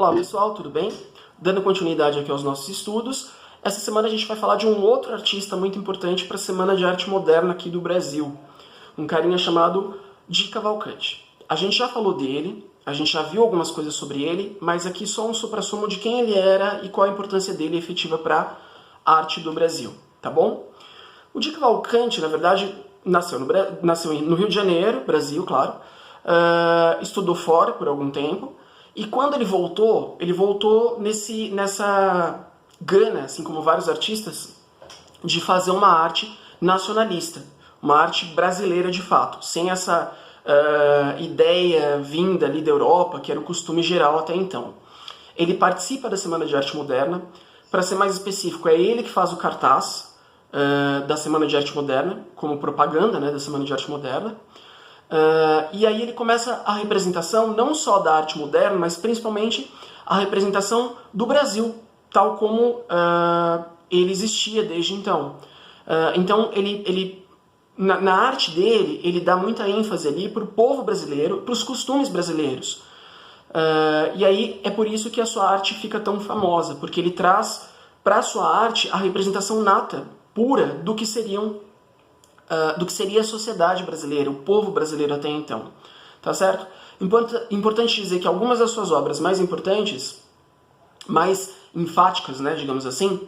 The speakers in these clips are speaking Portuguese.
Olá pessoal, tudo bem? Dando continuidade aqui aos nossos estudos, essa semana a gente vai falar de um outro artista muito importante para a Semana de Arte Moderna aqui do Brasil, um carinha chamado Di Cavalcanti. A gente já falou dele, a gente já viu algumas coisas sobre ele, mas aqui só um suprassumo de quem ele era e qual a importância dele efetiva para a arte do Brasil, tá bom? O Di Cavalcanti, na verdade, nasceu no Rio de Janeiro, Brasil, claro, estudou fora por algum tempo, e quando ele voltou nessa gana, assim como vários artistas, de fazer uma arte nacionalista, uma arte brasileira de fato, sem essa ideia vinda ali da Europa, que era o costume geral até então. Ele participa da Semana de Arte Moderna, para ser mais específico, é ele que faz o cartaz da Semana de Arte Moderna, como propaganda, né, da Semana de Arte Moderna. E aí ele começa a representação não só da arte moderna, mas principalmente a representação do Brasil, tal como ele existia desde então. Então, na arte dele, ele dá muita ênfase ali para o povo brasileiro, para os costumes brasileiros. E aí é por isso que a sua arte fica tão famosa, porque ele traz para a sua arte a representação nata, pura, do que seria a sociedade brasileira, o povo brasileiro até então. Tá certo? Importante dizer que algumas das suas obras mais importantes, mais enfáticas, né, digamos assim,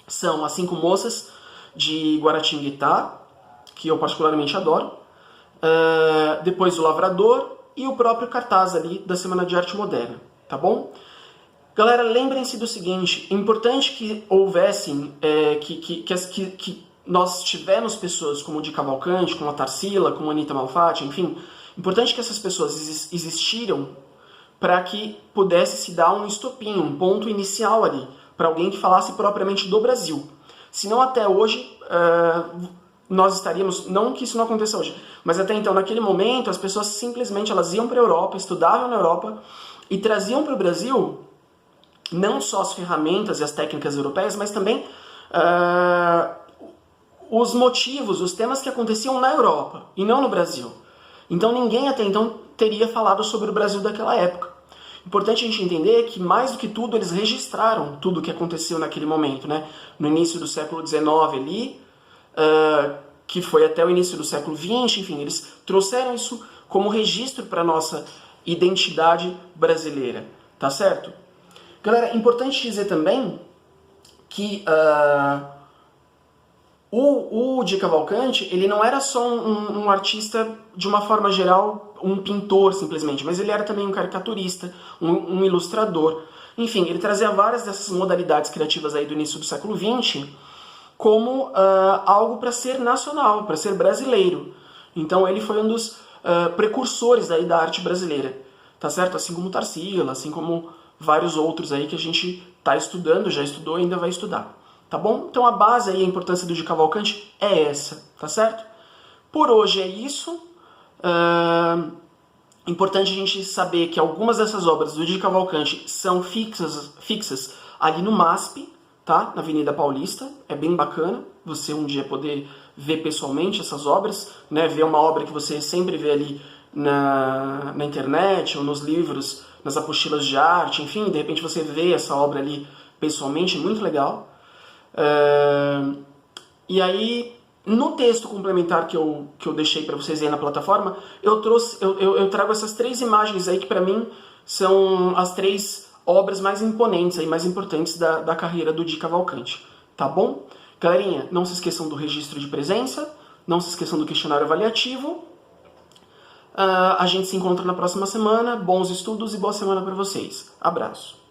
são As Cinco Moças, de Guaratinguetá, que eu particularmente adoro, depois O Lavrador e o próprio cartaz ali da Semana de Arte Moderna, tá bom? Galera, lembrem-se do seguinte, é importante que houvessem, que nós tivemos pessoas como o Di Cavalcanti, como a Tarsila, como a Anitta Malfatti, enfim, importante que essas pessoas existiram para que pudesse se dar um estopim, um ponto inicial ali, para alguém que falasse propriamente do Brasil. Senão até hoje nós estaríamos, não que isso não aconteça hoje, mas até então, naquele momento, as pessoas simplesmente elas iam para a Europa, estudavam na Europa e traziam para o Brasil não só as ferramentas e as técnicas europeias, mas também os motivos, os temas que aconteciam na Europa e não no Brasil. Então ninguém até então teria falado sobre o Brasil daquela época. Importante a gente entender que, mais do que tudo, eles registraram tudo o que aconteceu naquele momento, né? No início do século XIX ali, que foi até o início do século XX, enfim, eles trouxeram isso como registro para a nossa identidade brasileira, tá certo? Galera, é importante dizer também que o Di Cavalcanti, ele não era só um artista de uma forma geral, um pintor simplesmente, mas ele era também um caricaturista, um ilustrador. Enfim, ele trazia várias dessas modalidades criativas aí do início do século XX como algo para ser nacional, para ser brasileiro. Então ele foi um dos precursores aí da arte brasileira, tá certo? Assim como Tarsila, assim como vários outros aí que a gente está estudando, já estudou e ainda vai estudar. Tá bom? Então a base aí, a importância do Di Cavalcanti é essa, tá certo? Por hoje é isso. Importante a gente saber que algumas dessas obras do Di Cavalcanti são fixas ali no MASP, tá? Na Avenida Paulista. É bem bacana você um dia poder ver pessoalmente essas obras, né? Ver uma obra que você sempre vê ali na internet ou nos livros, nas apostilas de arte, enfim, de repente você vê essa obra ali pessoalmente, é muito legal. E aí, no texto complementar que eu deixei para vocês aí na plataforma, eu trago essas três imagens aí que para mim são as três obras mais imponentes, aí, mais importantes da carreira do Di Cavalcanti, tá bom? Galerinha, não se esqueçam do registro de presença, não se esqueçam do questionário avaliativo. A gente se encontra na próxima semana, bons estudos e boa semana para vocês. Abraço!